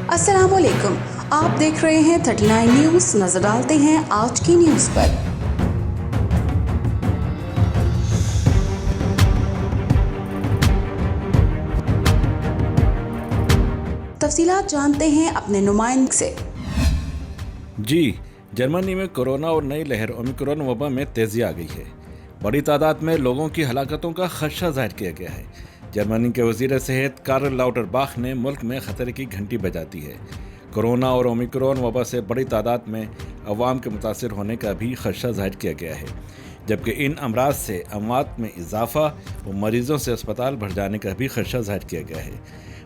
अस्सलाम वालेकुम, आप देख रहे हैं 39 न्यूज़। नजर डालते हैं आज की न्यूज़ पर। तफसीलात जानते हैं अपने नुमाइंदे से। जी, जर्मनी में कोरोना और नई लहर ओमिक्रॉन वबा में तेजी आ गई है। बड़ी तादाद में लोगों की हलाकतों का खदशा जाहिर किया गया है। जर्मनी के वजीर सेहत कार्ल लाउटरबाख ने मुल्क में खतरे की घंटी बजा दी है। कोरोना और ओमिक्रॉन वबा से बड़ी तादाद में अवाम के मुतासर होने का भी खदशा जाहिर किया गया है, जबकि इन अमराज से अमवात में इजाफा और मरीजों से अस्पताल भर जाने का भी खदशा जाहिर किया गया है।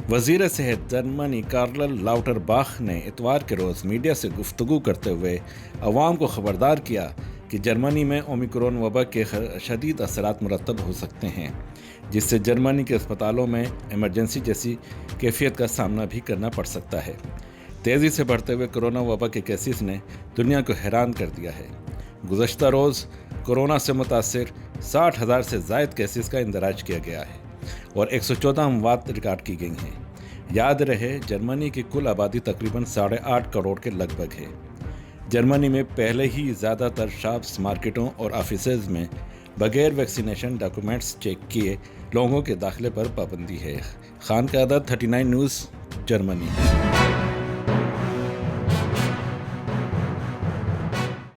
वजीर सेहत जर्मनी कार्ल लाउटरबाख ने इतवार के रोज़ मीडिया से गुफ्तगू करते हुए अवाम को खबरदार किया कि जर्मनी में ओमिक्रॉन वबा के शदीद असरात मुरतब हो सकते हैं, जिससे जर्मनी के अस्पतालों में इमरजेंसी जैसी कैफियत का सामना भी करना पड़ सकता है। तेज़ी से बढ़ते हुए कोरोना वबा के केसेस ने दुनिया को हैरान कर दिया है। गुज़श्ता रोज़ कोरोना से मुतासिर 60,000 से ज़ायद केसेस का इंदराज किया गया है और 114 अमवात रिकॉर्ड की गई हैं। याद रहे, जर्मनी की कुल आबादी तकरीबन 8.5 करोड़ के लगभग है। जर्मनी में पहले ही ज़्यादातर शॉप्स, मार्केटों और ऑफिसेज में बगैर वैक्सीनेशन डॉक्यूमेंट्स चेक किए लोगों के दाखिले पर पाबंदी है। Khan Qayadat, 39 news, Germany.